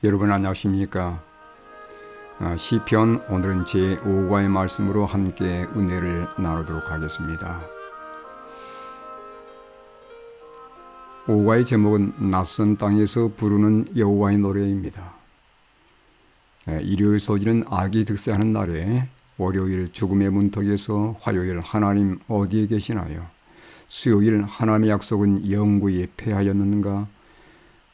여러분 안녕하십니까? 시편 오늘은 제5과의 말씀으로 함께 은혜를 나누도록 하겠습니다. 5과의 제목은 낯선 땅에서 부르는 여호와의 노래입니다. 일요일 소지는 악이 득세하는 날에, 월요일 죽음의 문턱에서, 화요일 하나님 어디에 계시나요? 수요일 하나님의 약속은 영구히 패하였는가?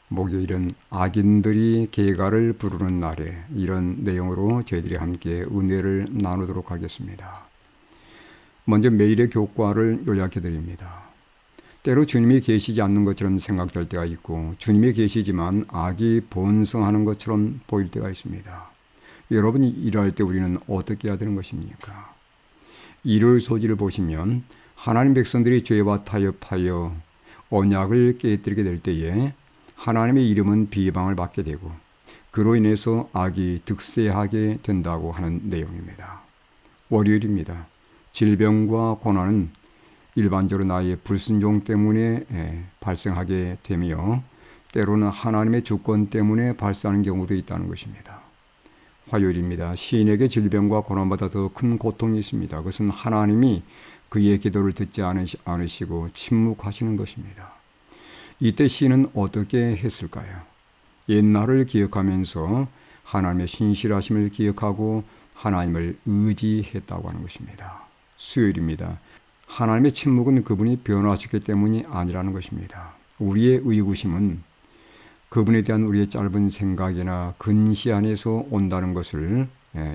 목요일은 악인들이 개가를 부르는 날에, 이런 내용으로 저희들이 함께 은혜를 나누도록 하겠습니다. 먼저 매일의 교과를 요약해 드립니다. 때로 주님이 계시지 않는 것처럼 생각될 때가 있고, 주님이 계시지만 악이 번성하는 것처럼 보일 때가 있습니다. 여러분이 일할 때 우리는 어떻게 해야 되는 것입니까? 일요일 소지를 보시면 하나님 백성들이 죄와 타협하여 언약을 깨뜨리게 될 때에 하나님의 이름은 비방을 받게 되고, 그로 인해서 악이 득세하게 된다고 하는 내용입니다. 월요일입니다. 질병과 고난은 일반적으로 나의 불순종 때문에 발생하게 되며, 때로는 하나님의 주권 때문에 발생하는 경우도 있다는 것입니다. 화요일입니다. 시인에게 질병과 고난보다 더 큰 고통이 있습니다. 그것은 하나님이 그의 기도를 듣지 않으시고 침묵하시는 것입니다. 이때 시인은 어떻게 했을까요? 옛날을 기억하면서 하나님의 신실하심을 기억하고 하나님을 의지했다고 하는 것입니다. 수요일입니다. 하나님의 침묵은 그분이 변화하셨기 때문이 아니라는 것입니다. 우리의 의구심은 그분에 대한 우리의 짧은 생각이나 근시 안에서 온다는 것을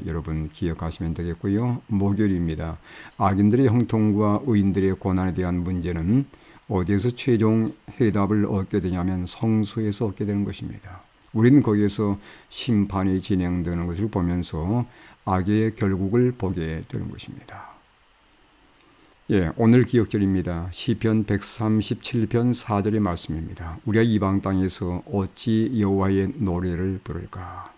여러분 기억하시면 되겠고요. 목요일입니다. 악인들의 형통과 의인들의 고난에 대한 문제는 어디에서 최종 해답을 얻게 되냐면 성소에서 얻게 되는 것입니다. 우리는 거기에서 심판이 진행되는 것을 보면서 악의 결국을 보게 되는 것입니다. 오늘 기억절입니다. 시편 137편 4절의 말씀입니다. 우리가 이방 땅에서 어찌 여호와의 노래를 부를까?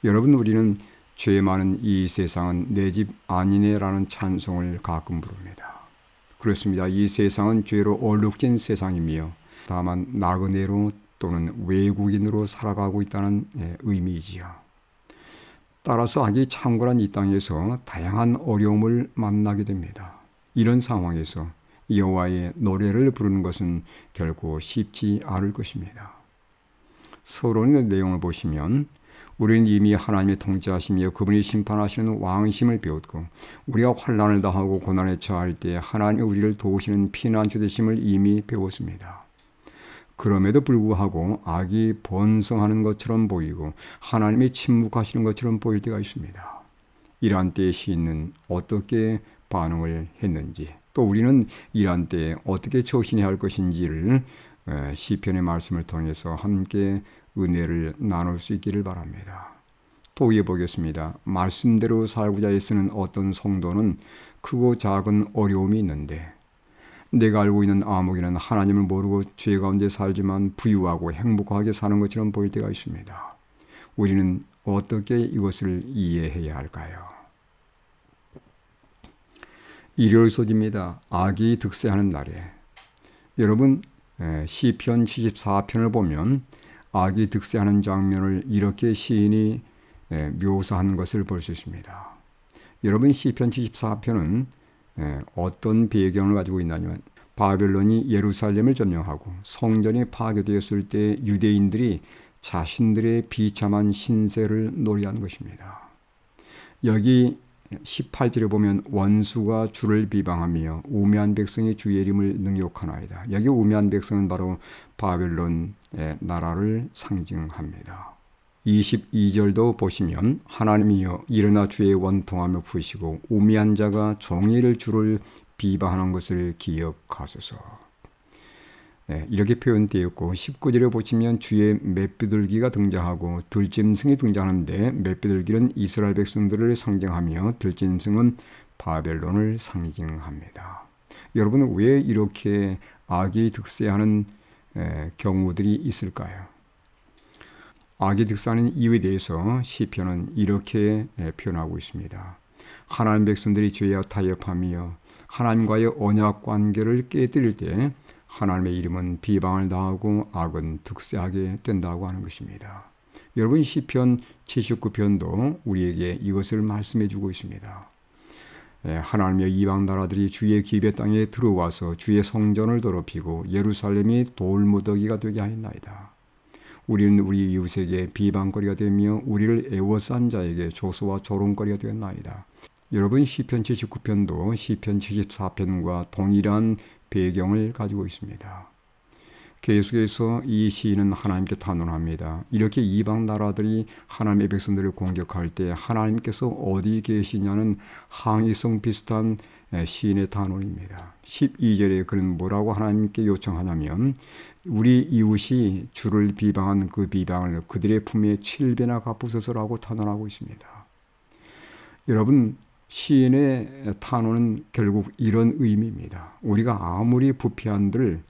여러분, 우리는 죄 많은 이 세상은 내 집 아니네라는 찬송을 가끔 부릅니다. 그렇습니다. 이 세상은 죄로 얼룩진 세상이며 다만 나그네로 또는 외국인으로 살아가고 있다는 의미이지요. 따라서 악이 창궐한 이 땅에서 다양한 어려움을 만나게 됩니다. 이런 상황에서 여호와의 노래를 부르는 것은 결코 쉽지 않을 것입니다. 서론의 내용을 보시면 우리는 이미 하나님의 통치하시며 그분이 심판하시는 왕심을 배웠고, 우리가 환난을 당하고 고난에 처할 때 하나님이 우리를 도우시는 피난처 되심을 이미 배웠습니다. 그럼에도 불구하고 악이 번성하는 것처럼 보이고 하나님이 침묵하시는 것처럼 보일 때가 있습니다. 이러한 때에 시인은 어떻게 반응을 했는지, 또 우리는 이러한 때에 어떻게 처신해야 할 것인지를 시편의 말씀을 통해서 함께 은혜를 나눌 수 있기를 바랍니다. 도의해 보겠습니다. 말씀대로 살고자 애쓰는 어떤 성도는 크고 작은 어려움이 있는데, 내가 알고 있는 아무개는 하나님을 모르고 죄 가운데 살지만 부유하고 행복하게 사는 것처럼 보일 때가 있습니다. 우리는 어떻게 이것을 이해해야 할까요? 일요일 소지입니다. 악이 득세하는 날에. 여러분, 시편 74편을 보면 악이 득세하는 장면을 이렇게 시인이 묘사한 것을 볼 수 있습니다. 여러분, 시편 74편은 어떤 배경을 가지고 있냐면, 바벨론이 예루살렘을 점령하고 성전이 파괴되었을 때 유대인들이 자신들의 비참한 신세를 노래한 것입니다. 여기 18절에 보면 원수가 주를 비방하며 우매한 백성이 주의 이름을 능욕하나이다. 여기 우매한 백성은 바로 바벨론의 나라를 상징합니다. 22절도 보시면 하나님이여 일어나 주의 원통하며 푸시고 우매한 자가 종일 주를 비방하는 것을 기억하소서. 이렇게 표현되었고, 19절에 보시면 주의 맷비둘기가 등장하고 들짐승이 등장하는데, 맷비둘기는 이스라엘 백성들을 상징하며 들짐승은 바벨론을 상징합니다. 여러분은 왜 이렇게 악이 득세하는 경우들이 있을까요? 악이 득세하는 이유에 대해서 시편은 이렇게 표현하고 있습니다. 하나님 백성들이 죄와 타협하며 하나님과의 언약 관계를 깨뜨릴 때 하나님의 이름은 비방을 당하고 악은 득세하게 된다고 하는 것입니다. 여러분 시편 79편도 우리에게 이것을 말씀해 주고 있습니다. 하나님의 이방 나라들이 주의 기배 땅에 들어와서 주의 성전을 더럽히고 예루살렘이 돌무더기가 되게 하였나이다. 우리는 우리 이웃에게 비방거리가 되며 우리를 애워싼 자에게 조소와 조롱거리가 되었나이다. 여러분 시편 79편도 시편 74편과 동일한 배경을 가지고 있습니다. 계속해서 이 시인은 하나님께 탄원합니다. 이렇게 이방 나라들이 하나님의 백성들을 공격할 때 하나님께서 어디 계시냐는 항의성 비슷한 시인의 탄원입니다. 12절에 그는 뭐라고 하나님께 요청하냐면 우리 이웃이 주를 비방한 그 비방을 그들의 품에 7배나 갚으소서라고 탄원하고 있습니다. 여러분 시인의 탄원은 결국 이런 의미입니다. 우리가 아무리 부패한들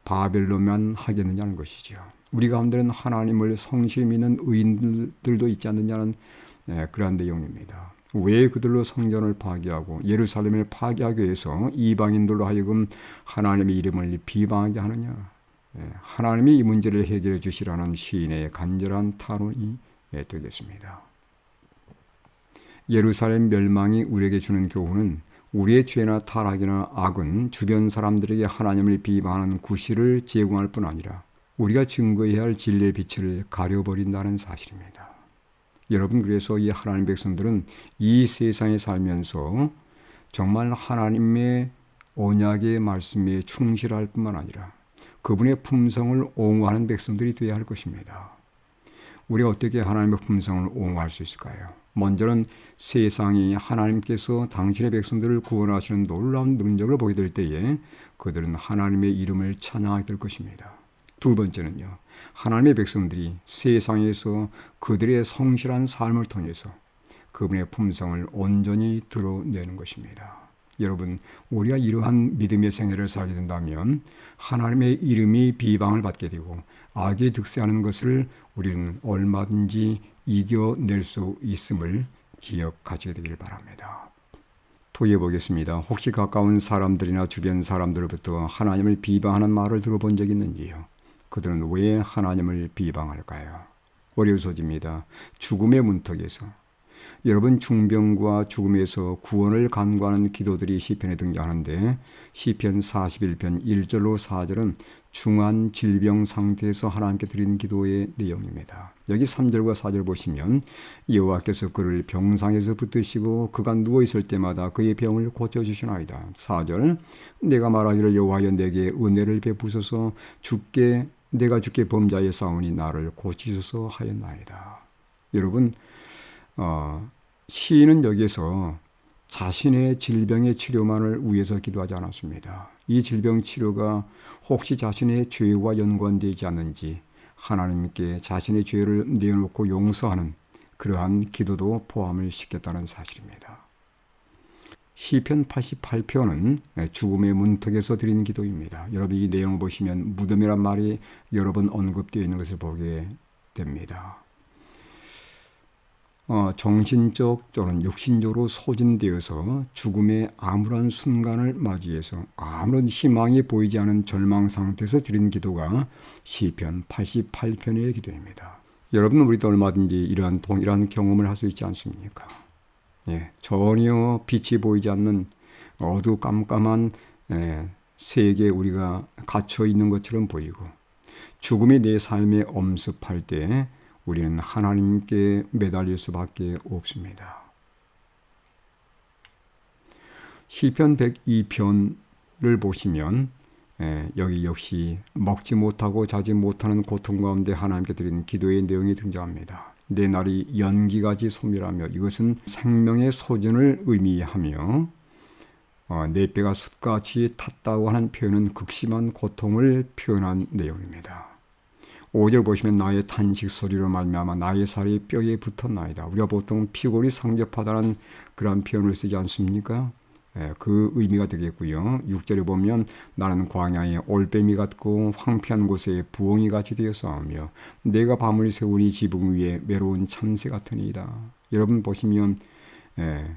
바벨론만 하겠느냐는 것이죠. 우리 가운데는 하나님을 성실히 믿는 의인들도 있지 않느냐는 그런 내용입니다. 왜 그들로 성전을 파괴하고 예루살렘을 파괴하기 위해서 이방인들로 하여금 하나님의 이름을 비방하게 하느냐. 하나님이 이 문제를 해결해 주시라는 시인의 간절한 탄원이 되겠습니다. 예루살렘 멸망이 우리에게 주는 교훈은 우리의 죄나 타락이나 악은 주변 사람들에게 하나님을 비방하는 구실을 제공할 뿐 아니라 우리가 증거해야 할 진리의 빛을 가려버린다는 사실입니다. 여러분 그래서 이 하나님 백성들은 이 세상에 살면서 정말 하나님의 언약의 말씀에 충실할 뿐만 아니라 그분의 품성을 옹호하는 백성들이 되어야 할 것입니다. 우리가 어떻게 하나님의 품성을 옹호할 수 있을까요? 먼저는 세상이 하나님께서 당신의 백성들을 구원하시는 놀라운 능력을 보게 될 때에 그들은 하나님의 이름을 찬양하게 될 것입니다. 두 번째는요. 하나님의 백성들이 세상에서 그들의 성실한 삶을 통해서 그분의 품성을 온전히 드러내는 것입니다. 여러분, 우리가 이러한 믿음의 생애를 살게 된다면 하나님의 이름이 비방을 받게 되고 악이 득세하는 것을 우리는 얼마든지 이겨낼 수 있음을 기억하시게 되길 바랍니다. 토의해 보겠습니다. 혹시 가까운 사람들이나 주변 사람들로부터 하나님을 비방하는 말을 들어본 적이 있는지요? 그들은 왜 하나님을 비방할까요? 어려운 소지입니다. 죽음의 문턱에서 여러분 중병과 죽음에서 구원을 간구하는 기도들이 시편에 등장하는데 시편 41편 1절로 4절은 중한 질병 상태에서 하나님께 드리는 기도의 내용입니다. 여기 3절과 4절 보시면 여호와께서 그를 병상에서 붙드시고 그가 누워있을 때마다 그의 병을 고쳐주시나이다. 4절 내가 말하기를 여호와여 내게 은혜를 베푸소서 내가 주께 범자의 싸우니 나를 고치소서 하였나이다. 여러분 시인은 여기에서 자신의 질병의 치료만을 위해서 기도하지 않았습니다. 이 질병 치료가 혹시 자신의 죄와 연관되지 않는지 하나님께 자신의 죄를 내어놓고 용서하는 그러한 기도도 포함을 시켰다는 사실입니다. 시편 88편은 죽음의 문턱에서 드리는 기도입니다. 여러분 이 내용을 보시면 무덤이란 말이 여러 번 언급되어 있는 것을 보게 됩니다. 정신적 또는 육신적으로 소진되어서 죽음의 암울한 순간을 맞이해서 아무런 희망이 보이지 않은 절망 상태에서 드린 기도가 시편 88편의 기도입니다. 여러분 우리도 얼마든지 이러한 동일한 경험을 할 수 있지 않습니까? 전혀 빛이 보이지 않는 어두깜깜한 세계에 우리가 갇혀 있는 것처럼 보이고 죽음이 내 삶에 엄습할 때 우리는 하나님께 매달릴 수밖에 없습니다. 시편 102편을 보시면 여기 역시 먹지 못하고 자지 못하는 고통 가운데 하나님께 드리는 기도의 내용이 등장합니다. 내 날이 연기같이 소멸하며 이것은 생명의 소진을 의미하며 내 뼈가 숯같이 탔다고 하는 표현은 극심한 고통을 표현한 내용입니다. 5절 보시면 나의 탄식 소리로 말미암아 나의 살이 뼈에 붙었나이다. 우리가 보통 피골이 상접하다는 그런 표현을 쓰지 않습니까? 그 의미가 되겠고요. 6절에 보면 나는 광야에 올빼미 같고 황폐한 곳에 부엉이 같이 되어 싸우며 내가 밤을 새우니 지붕 위에 외로운 참새 같으니이다. 여러분 보시면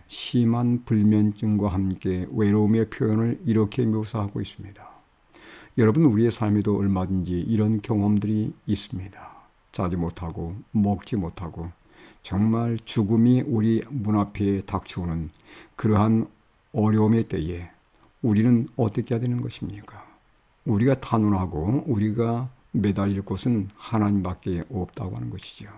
심한 불면증과 함께 외로움의 표현을 이렇게 묘사하고 있습니다. 여러분 우리의 삶에도 얼마든지 이런 경험들이 있습니다. 자지 못하고 먹지 못하고 정말 죽음이 우리 문 앞에 닥쳐오는 그러한 어려움의 때에 우리는 어떻게 해야 되는 것입니까? 우리가 탄원하고 우리가 매달릴 곳은 하나님밖에 없다고 하는 것이죠.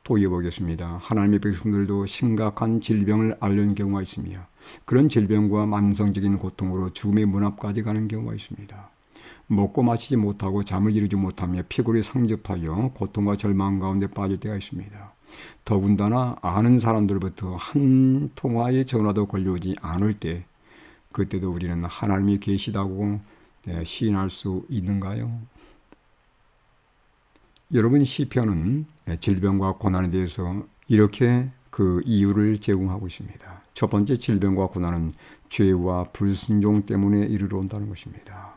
또 이어보겠습니다. 하나님의 백성들도 심각한 질병을 앓는 경우가 있으며 그런 질병과 만성적인 고통으로 죽음의 문 앞까지 가는 경우가 있습니다. 먹고 마시지 못하고 잠을 이루지 못하며 피골이 상접하여 고통과 절망 가운데 빠질 때가 있습니다. 더군다나 아는 사람들부터 한 통화의 전화도 걸려오지 않을 때 그때도 우리는 하나님이 계시다고 시인할 수 있는가요? 여러분, 시편은 질병과 고난에 대해서 이렇게 그 이유를 제공하고 있습니다. 첫 번째, 질병과 고난은 죄와 불순종 때문에 이르러 온다는 것입니다.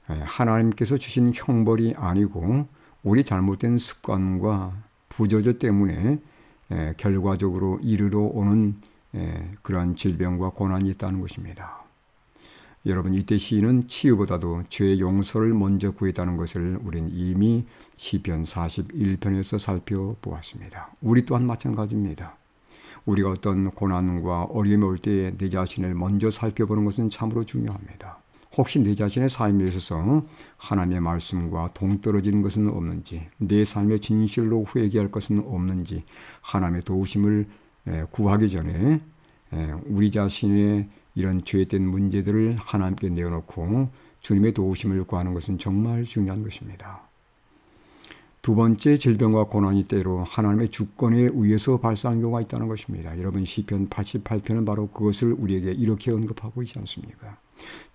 하나님께서 주신 형벌이 아니고 우리 잘못된 습관과 부조저 때문에 결과적으로 이르러 오는 그러한 질병과 고난이 있다는 것입니다. 여러분, 이때 시인은 치유보다도 죄의 용서를 먼저 구했다는 것을 우리는 이미 시편 41편에서 살펴보았습니다. 우리 또한 마찬가지입니다. 우리가 어떤 고난과 어려움이 올 때에 내 자신을 먼저 살펴보는 것은 참으로 중요합니다. 혹시 내 자신의 삶에 있어서 하나님의 말씀과 동떨어지는 것은 없는지, 내 삶의 진실로 회개할 것은 없는지 하나님의 도우심을 구하기 전에 우리 자신의 이런 죄된 문제들을 하나님께 내어놓고 주님의 도우심을 구하는 것은 정말 중요한 것입니다. 두 번째, 질병과 고난이 때로 하나님의 주권에 의해서 발생하는 경우가 있다는 것입니다. 여러분, 시편 88편은 바로 그것을 우리에게 이렇게 언급하고 있지 않습니까?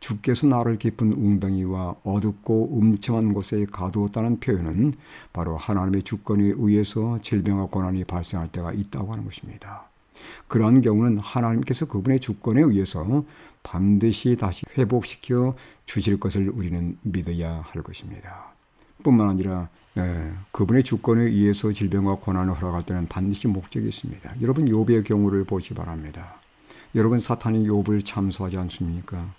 주께서 나를 깊은 웅덩이와 어둡고 음침한 곳에 가두었다는 표현은 바로 하나님의 주권에 의해서 질병과 고난이 발생할 때가 있다고 하는 것입니다. 그러한 경우는 하나님께서 그분의 주권에 의해서 반드시 다시 회복시켜 주실 것을 우리는 믿어야 할 것입니다. 뿐만 아니라 그분의 주권에 의해서 질병과 고난을 허락할 때는 반드시 목적이 있습니다. 여러분, 욥의 경우를 보시기 바랍니다. 여러분, 사탄이 욥을 참소하지 않습니까?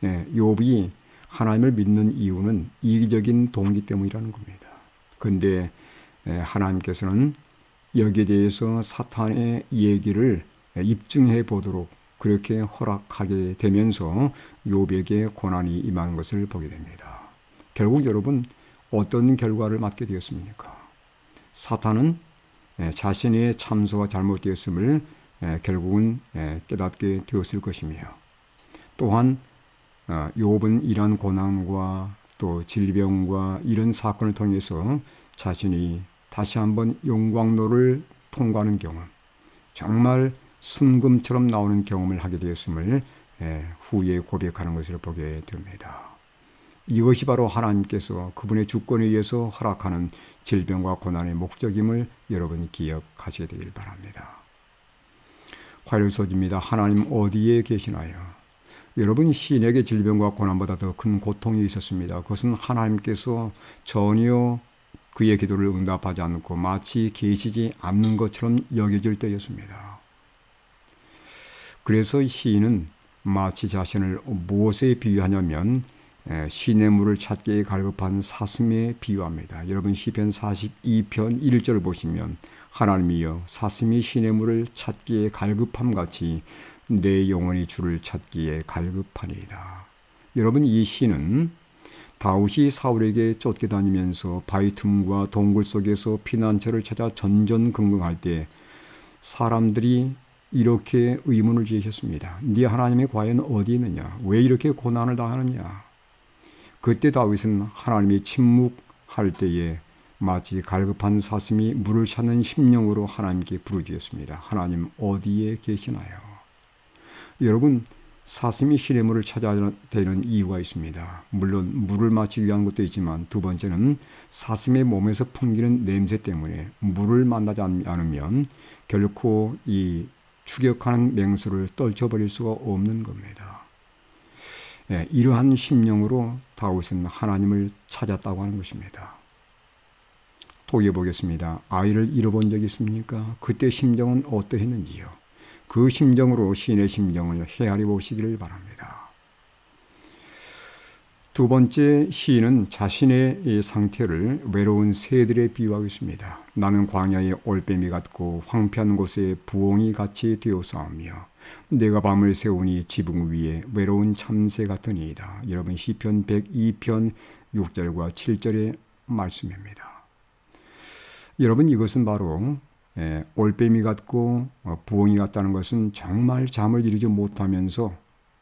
욥이 하나님을 믿는 이유는 이기적인 동기 때문이라는 겁니다. 그런데 하나님께서는 여기에 대해서 사탄의 얘기를 입증해 보도록 그렇게 허락하게 되면서 욥에게 고난이 임한 것을 보게 됩니다. 결국 여러분, 어떤 결과를 맞게 되었습니까? 사탄은 자신의 참소와 잘못되었음을 결국은 깨닫게 되었을 것이며, 또한 욥은 이러한 고난과 또 질병과 이런 사건을 통해서 자신이 다시 한번 용광로를 통과하는 경험, 정말 순금처럼 나오는 경험을 하게 되었음을 후에 고백하는 것을 보게 됩니다. 이것이 바로 하나님께서 그분의 주권에 의해서 허락하는 질병과 고난의 목적임을 여러분이 기억하시게 되길 바랍니다. 화요일서지입니다. 하나님 어디에 계시나요? 여러분, 시인에게 질병과 고난보다 더 큰 고통이 있었습니다. 그것은 하나님께서 전혀 그의 기도를 응답하지 않고 마치 계시지 않는 것처럼 여겨질 때였습니다. 그래서 시인은 마치 자신을 무엇에 비유하냐면 시냇물을 찾기에 갈급한 사슴에 비유합니다. 여러분, 시편 42편 1절을 보시면 하나님이여 사슴이 시냇물을 찾기에 갈급함같이 내 영혼이 주를 찾기에 갈급하니이다. 여러분, 이 시는 다윗이 사울에게 쫓겨다니면서 바위 틈과 동굴 속에서 피난처를 찾아 전전긍긍할 때 사람들이 이렇게 의문을 지으셨습니다. 네 하나님이 과연 어디 있느냐? 왜 이렇게 고난을 당하느냐? 그때 다윗은 하나님이 침묵할 때에 마치 갈급한 사슴이 물을 찾는 심령으로 하나님께 부르짖었습니다. 하나님 어디에 계시나요? 여러분, 사슴이 시냇물을 찾아야 되는 이유가 있습니다. 물론 물을 마시기 위한 것도 있지만 두 번째는 사슴의 몸에서 풍기는 냄새 때문에 물을 만나지 않으면 결코 이 추격하는 맹수를 떨쳐버릴 수가 없는 겁니다. 이러한 심령으로 다윗은 하나님을 찾았다고 하는 것입니다. 또 이어보겠습니다. 아이를 잃어본 적이 있습니까? 그때 심정은 어떠했는지요? 그 심정으로 시인의 심정을 헤아려 보시기를 바랍니다. 두 번째 시인은 자신의 이 상태를 외로운 새들에 비유하고 있습니다. 나는 광야의 올빼미 같고 황폐한 곳에 부엉이 같이 되어싸우며 내가 밤을 새우니 지붕 위에 외로운 참새 같으니이다. 여러분 시편 102편 6절과 7절의 말씀입니다. 여러분 이것은 바로 올빼미 같고 부엉이 같다는 것은 정말 잠을 이루지 못하면서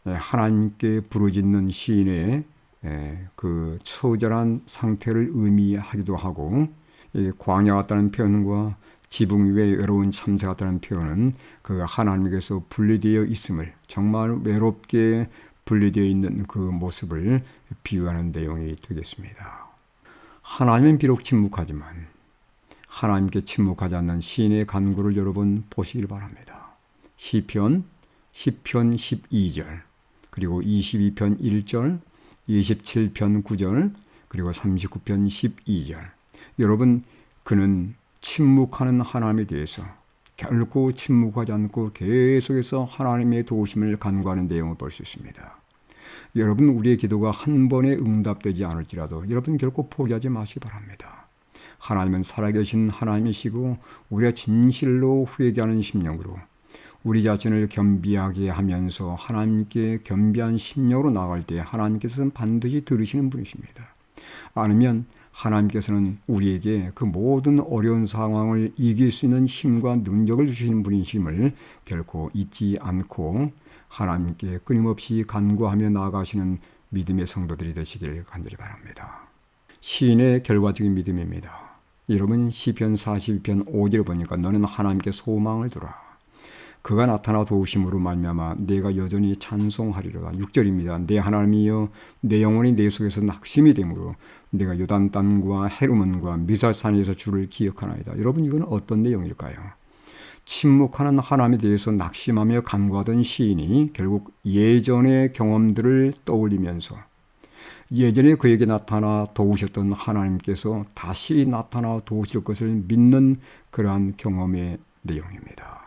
하나님께 부르짖는 시인의 그 처절한 상태를 의미하기도 하고, 광야 같다는 표현과 지붕 위에 외로운 참새 같다는 표현은 그 하나님께서 분리되어 있음을, 정말 외롭게 분리되어 있는 그 모습을 비유하는 내용이 되겠습니다. 하나님은 비록 침묵하지만 하나님께 침묵하지 않는 시인의 간구를 여러분 보시길 바랍니다. 시편 10편 12절, 그리고 22편 1절, 27편 9절, 그리고 39편 12절. 여러분, 그는 침묵하는 하나님에 대해서 결코 침묵하지 않고 계속해서 하나님의 도우심을 간구하는 내용을 볼 수 있습니다. 여러분, 우리의 기도가 한 번에 응답되지 않을지라도 여러분 결코 포기하지 마시기 바랍니다. 하나님은 살아계신 하나님이시고 우리가 진실로 회개하는 심령으로 우리 자신을 겸비하게 하면서 하나님께 겸비한 심령으로 나갈 때 하나님께서는 반드시 들으시는 분이십니다. 아니면 하나님께서는 우리에게 그 모든 어려운 상황을 이길 수 있는 힘과 능력을 주시는 분이심을 결코 잊지 않고 하나님께 끊임없이 간구하며 나아가시는 믿음의 성도들이 되시길 간절히 바랍니다. 시인의 결과적인 믿음입니다. 여러분 시편 42편 5절을 보니까 너는 하나님께 소망을 두라. 그가 나타나 도우심으로 말미암아 내가 여전히 찬송하리로다. 6절입니다. 내 하나님이여 내 영혼이 내 속에서 낙심이 되므로 내가 요단 땅과 헤르몬과 미살산에서 주를 기억하나이다. 여러분 이건 어떤 내용일까요? 침묵하는 하나님에 대해서 낙심하며 간구하던 시인이 결국 예전의 경험들을 떠올리면서 예전에 그에게 나타나 도우셨던 하나님께서 다시 나타나 도우실 것을 믿는 그러한 경험의 내용입니다.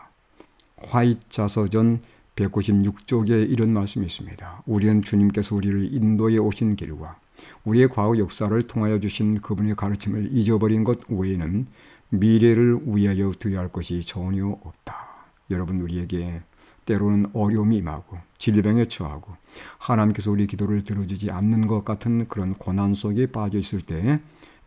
화이자서전 196쪽에 이런 말씀이 있습니다. 우리는 주님께서 우리를 인도해 오신 길과 우리의 과거 역사를 통하여 주신 그분의 가르침을 잊어버린 것 외에는 미래를 위하여 두려워할 것이 전혀 없다. 여러분 우리에게 때로는 어려움이 임하고 질병에 처하고 하나님께서 우리 기도를 들어주지 않는 것 같은 그런 고난 속에 빠져 있을 때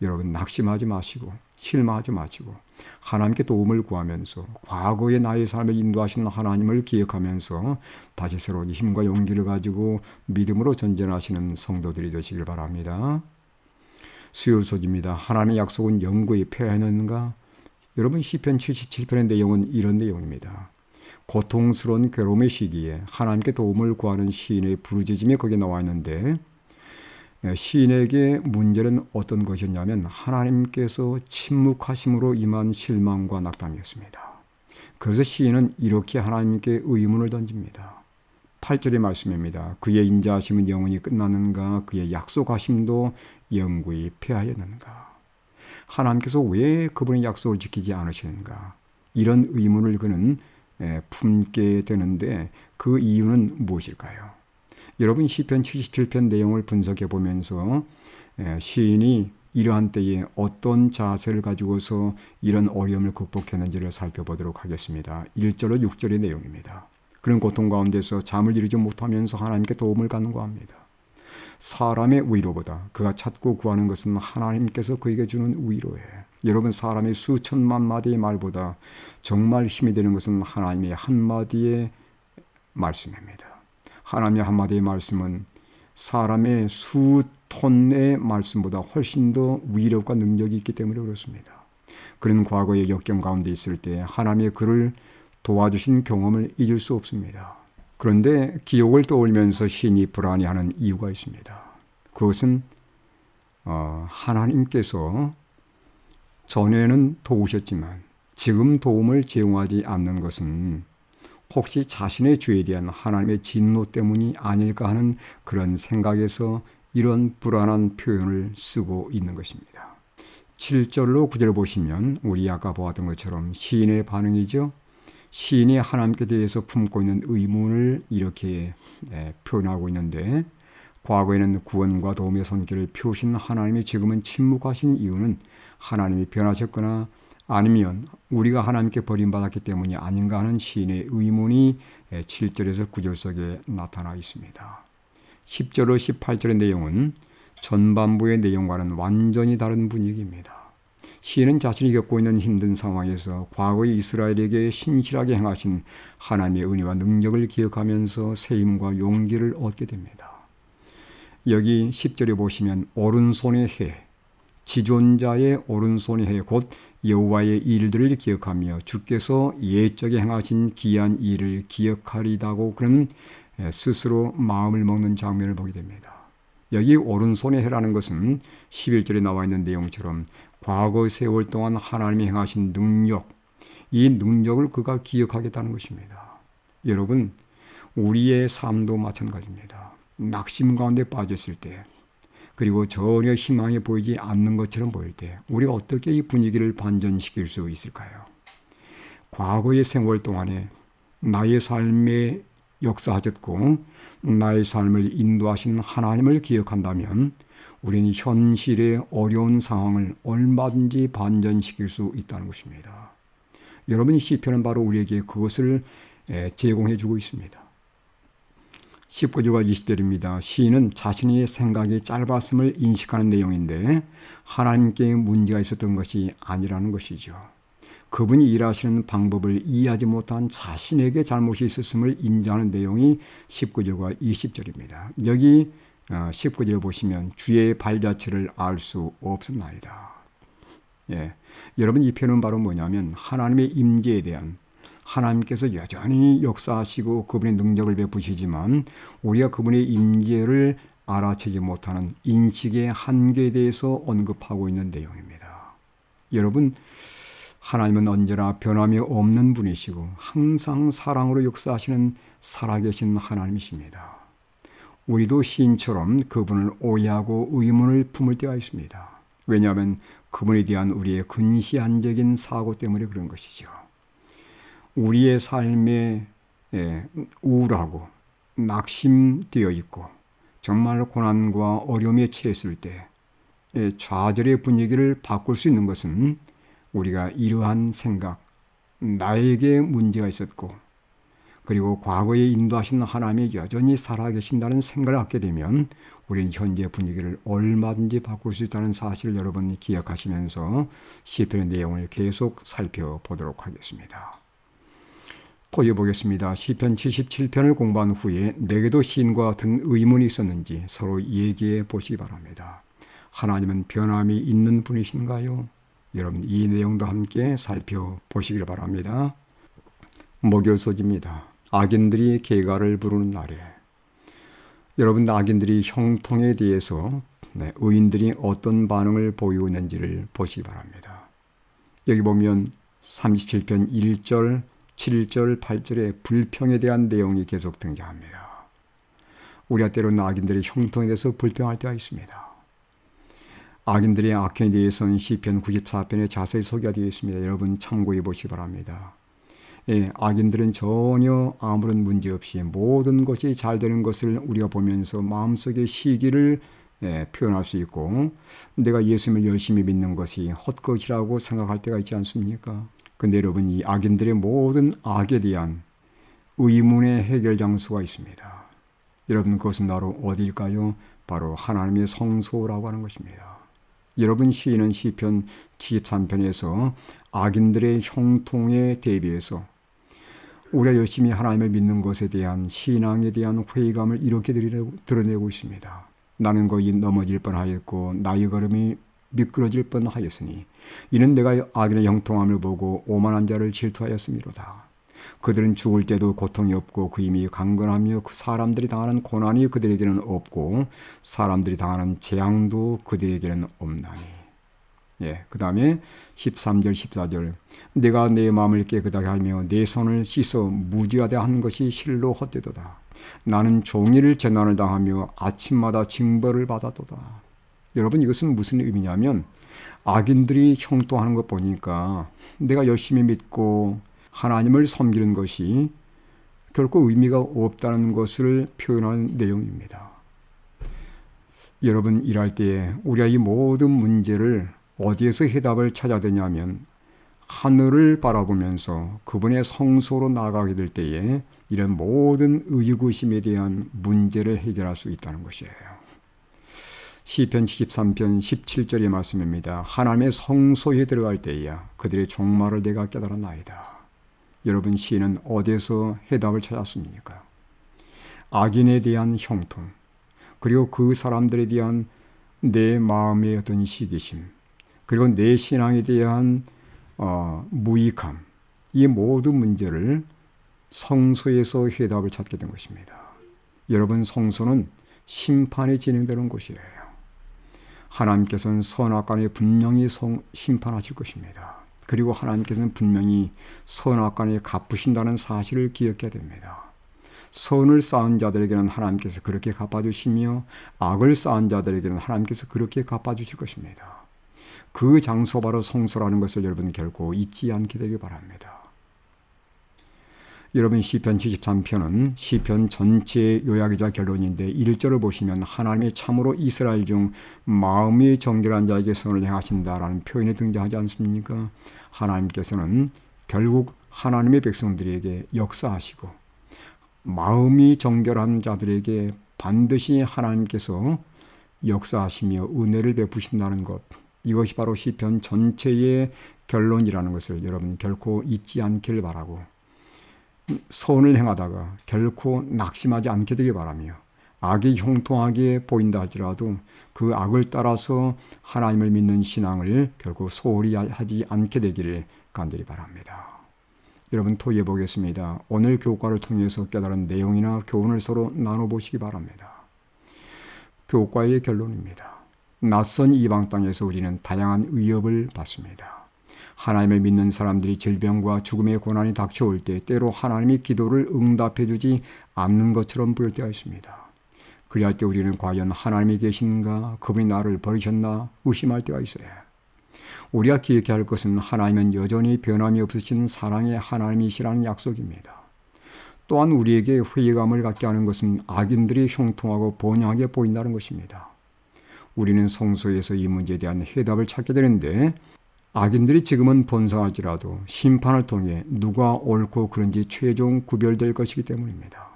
여러분 낙심하지 마시고 실망하지 마시고 하나님께 도움을 구하면서 과거의 나의 삶을 인도하시는 하나님을 기억하면서 다시 새로운 힘과 용기를 가지고 믿음으로 전진하시는 성도들이 되시길 바랍니다. 수요일 소지입니다. 하나님의 약속은 영구히 폐하였는가? 여러분 시편 77편의 내용은 이런 내용입니다. 고통스러운 괴로움의 시기에 하나님께 도움을 구하는 시인의 부르짖음이 거기에 나와 있는데 시인에게 문제는 어떤 것이었냐면 하나님께서 침묵하심으로 임한 실망과 낙담이었습니다. 그래서 시인은 이렇게 하나님께 의문을 던집니다. 8절의 말씀입니다. 그의 인자하심은 영원히 끝나는가? 그의 약속하심도 영구히 폐하였는가? 하나님께서 왜 그분의 약속을 지키지 않으시는가? 이런 의문을 그는 품게 되는데 그 이유는 무엇일까요? 여러분 시편 77편 내용을 분석해 보면서 시인이 이러한 때에 어떤 자세를 가지고서 이런 어려움을 극복했는지를 살펴보도록 하겠습니다. 1절로 6절의 내용입니다. 그런 고통 가운데서 잠을 이루지 못하면서 하나님께 도움을 간구합니다. 사람의 위로보다 그가 찾고 구하는 것은 하나님께서 그에게 주는 위로예요. 여러분 사람의 수천만 마디의 말보다 정말 힘이 되는 것은 하나님의 한마디의 말씀입니다. 하나님의 한마디의 말씀은 사람의 수톤의 말씀보다 훨씬 더 위력과 능력이 있기 때문에 그렇습니다. 그런 과거의 역경 가운데 있을 때 하나님의 그를 도와주신 경험을 잊을 수 없습니다. 그런데 기억을 떠올리면서 시인이 불안해하는 이유가 있습니다. 그것은 하나님께서 전에는 도우셨지만 지금 도움을 제공하지 않는 것은 혹시 자신의 죄에 대한 하나님의 진노 때문이 아닐까 하는 그런 생각에서 이런 불안한 표현을 쓰고 있는 것입니다. 7절로 9절 보시면 우리 아까 보았던 것처럼 시인의 반응이죠. 시인이 하나님께 대해서 품고 있는 의문을 이렇게 표현하고 있는데 과거에는 구원과 도움의 손길을 펴신 하나님이 지금은 침묵하신 이유는 하나님이 변하셨거나 아니면 우리가 하나님께 버림받았기 때문이 아닌가 하는 시인의 의문이 7절에서 9절 속에 나타나 있습니다. 10절로 18절의 내용은 전반부의 내용과는 완전히 다른 분위기입니다. 시인은 자신이 겪고 있는 힘든 상황에서 과거의 이스라엘에게 신실하게 행하신 하나님의 은혜와 능력을 기억하면서 새 힘과 용기를 얻게 됩니다. 여기 10절에 보시면 오른손의 해, 지존자의 오른손의 해, 곧 여호와의 일들을 기억하며 주께서 옛적에 행하신 기이한 일을 기억하리다고 그런 스스로 마음을 먹는 장면을 보게 됩니다. 여기 오른손의 해라는 것은 11절에 나와 있는 내용처럼 과거 세월 동안 하나님이 행하신 능력, 이 능력을 그가 기억하겠다는 것입니다. 여러분, 우리의 삶도 마찬가지입니다. 낙심 가운데 빠졌을 때, 그리고 전혀 희망이 보이지 않는 것처럼 보일 때 우리가 어떻게 이 분위기를 반전시킬 수 있을까요? 과거의 생활 동안에 나의 삶에 역사하셨고 나의 삶을 인도하신 하나님을 기억한다면 우리는 현실의 어려운 상황을 얼마든지 반전시킬 수 있다는 것입니다. 여러분, 이 시편은 바로 우리에게 그것을 제공해 주고 있습니다. 19절과 20절입니다. 시인은 자신의 생각이 짧았음을 인식하는 내용인데 하나님께 문제가 있었던 것이 아니라는 것이죠. 그분이 일하시는 방법을 이해하지 못한 자신에게 잘못이 있었음을 인정하는 내용이 19절과 20절입니다. 여기 19절에 보시면 주의 발자취를 알 수 없었나이다. 여러분, 이 표현은 바로 뭐냐면 하나님의 임재에 대한, 하나님께서 여전히 역사하시고 그분의 능력을 베푸시지만 우리가 그분의 임재를 알아채지 못하는 인식의 한계에 대해서 언급하고 있는 내용입니다. 여러분, 하나님은 언제나 변함이 없는 분이시고 항상 사랑으로 역사하시는 살아계신 하나님이십니다. 우리도 시인처럼 그분을 오해하고 의문을 품을 때가 있습니다. 왜냐하면 그분에 대한 우리의 근시안적인 사고 때문에 그런 것이죠. 우리의 삶에 우울하고 낙심되어 있고 정말 고난과 어려움에 처했을 때 좌절의 분위기를 바꿀 수 있는 것은 우리가 이러한 생각, 나에게 문제가 있었고 그리고 과거에 인도하신 하나님이 여전히 살아계신다는 생각을 갖게 되면 우리는 현재 분위기를 얼마든지 바꿀 수 있다는 사실을 여러분 기억하시면서 시편의 내용을 계속 살펴보도록 하겠습니다. 또 이어보겠습니다. 시편 77편을 공부한 후에 내게도 시인과 같은 의문이 있었는지 서로 얘기해 보시기 바랍니다. 하나님은 변함이 있는 분이신가요? 여러분, 이 내용도 함께 살펴보시길 바랍니다. 목요 소지입니다. 악인들이 개가를 부르는 날에. 여러분, 악인들이 형통에 대해서 의인들이 어떤 반응을 보이고 있는지를 보시기 바랍니다. 여기 보면 37편 1절, 7절, 8절에 불평에 대한 내용이 계속 등장합니다. 우리가 때로는 악인들의 형통에 대해서 불평할 때가 있습니다. 악인들의 악행에 대해서는 시편 94편에 자세히 소개가 되어 있습니다. 여러분 참고해 보시기 바랍니다. 악인들은 전혀 아무런 문제 없이 모든 것이 잘 되는 것을 우리가 보면서 마음속의 시기를 표현할 수 있고 내가 예수님을 열심히 믿는 것이 헛것이라고 생각할 때가 있지 않습니까? 근데 여러분, 이 악인들의 모든 악에 대한 의문의 해결 장소가 있습니다. 여러분, 그것은 바로 어디일까요? 바로 하나님의 성소라고 하는 것입니다. 여러분, 시인은 시편 73편에서 악인들의 형통에 대비해서 우리가 열심히 하나님을 믿는 것에 대한 신앙에 대한 회의감을 이렇게 드러내고 있습니다. 나는 거의 넘어질 뻔하였고 나의 걸음이 미끄러질 뻔하였으니 이는 내가 악인의 형통함을 보고 오만한 자를 질투하였음이로다. 그들은 죽을 때도 고통이 없고 그 힘이 강건하며 그 사람들이 당하는 고난이 그들에게는 없고 사람들이 당하는 재앙도 그들에게는 없나니. 그 다음에 13절 14절 내가 내 마음을 깨끗하게 하며 내 손을 씻어 무지하게 한 것이 실로 헛되도다. 나는 종일 재난을 당하며 아침마다 징벌을 받아도다. 여러분, 이것은 무슨 의미냐면 악인들이 형통하는 것 보니까 내가 열심히 믿고 하나님을 섬기는 것이 결코 의미가 없다는 것을 표현한 내용입니다. 여러분 일할 때에 우리가 이 모든 문제를 어디에서 해답을 찾아야 되냐면 하늘을 바라보면서 그분의 성소로 나아가게 될 때에 이런 모든 의구심에 대한 문제를 해결할 수 있다는 것이에요. 시편 73편 17절의 말씀입니다. 하나님의 성소에 들어갈 때야 그들의 종말을 내가 깨달았나이다. 여러분 시인은 어디에서 해답을 찾았습니까? 악인에 대한 형통, 그리고 그 사람들에 대한 내 마음의 어떤 시기심, 그리고 내 신앙에 대한 무익함, 이 모든 문제를 성소에서 해답을 찾게 된 것입니다. 여러분 성소는 심판이 진행되는 곳이에요. 하나님께서는 선악간에 분명히 심판하실 것입니다. 그리고 하나님께서는 분명히 선악간에 갚으신다는 사실을 기억해야 됩니다. 선을 쌓은 자들에게는 하나님께서 그렇게 갚아주시며 악을 쌓은 자들에게는 하나님께서 그렇게 갚아주실 것입니다. 그 장소 바로 성소라는 것을 여러분 결코 잊지 않게 되길 바랍니다. 여러분 시편 73편은 시편 전체의 요약이자 결론인데 1절을 보시면 하나님이 참으로 이스라엘 중 마음이 정결한 자에게 선을 행하신다라는 표현이 등장하지 않습니까? 하나님께서는 결국 하나님의 백성들에게 역사하시고 마음이 정결한 자들에게 반드시 하나님께서 역사하시며 은혜를 베푸신다는 것, 이것이 바로 시편 전체의 결론이라는 것을 여러분 결코 잊지 않기를 바라고 선을 행하다가 결코 낙심하지 않게 되길 바라며 악이 형통하게 보인다 할지라도 그 악을 따라서 하나님을 믿는 신앙을 결코 소홀히 하지 않게 되기를 간절히 바랍니다. 여러분 토의해 보겠습니다. 오늘 교과를 통해서 깨달은 내용이나 교훈을 서로 나눠보시기 바랍니다. 교과의 결론입니다. 낯선 이방 땅에서 우리는 다양한 위협을 받습니다. 하나님을 믿는 사람들이 질병과 죽음의 고난이 닥쳐올 때 때로 하나님이 기도를 응답해 주지 않는 것처럼 보일 때가 있습니다. 그리할 때 우리는 과연 하나님이 계신가, 그분이 나를 버리셨나 의심할 때가 있어요. 우리가 기억해야 할 것은 하나님은 여전히 변함이 없으신 사랑의 하나님이시라는 약속입니다. 또한 우리에게 회의감을 갖게 하는 것은 악인들이 형통하고 번영하게 보인다는 것입니다. 우리는 성소에서 이 문제에 대한 해답을 찾게 되는데 악인들이 지금은 번성할지라도 심판을 통해 누가 옳고 그른지 최종 구별될 것이기 때문입니다.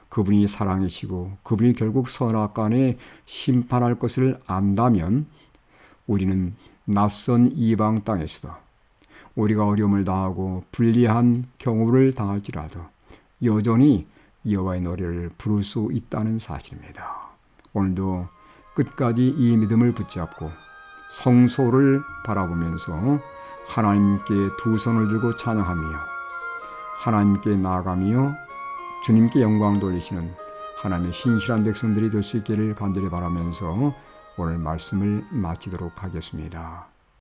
그분이 사랑이시고 그분이 결국 선악간에 심판할 것을 안다면 우리는 낯선 이방 땅에서도 우리가 어려움을 당하고 불리한 경우를 당할지라도 여전히 여호와의 노래를 부를 수 있다는 사실입니다. 오늘도 끝까지 이 믿음을 붙잡고 성소를 바라보면서 하나님께 두 손을 들고 찬양하며 하나님께 나아가며 주님께 영광 돌리시는 하나님의 신실한 백성들이 될 수 있기를 간절히 바라면서 오늘 말씀을 마치도록 하겠습니다.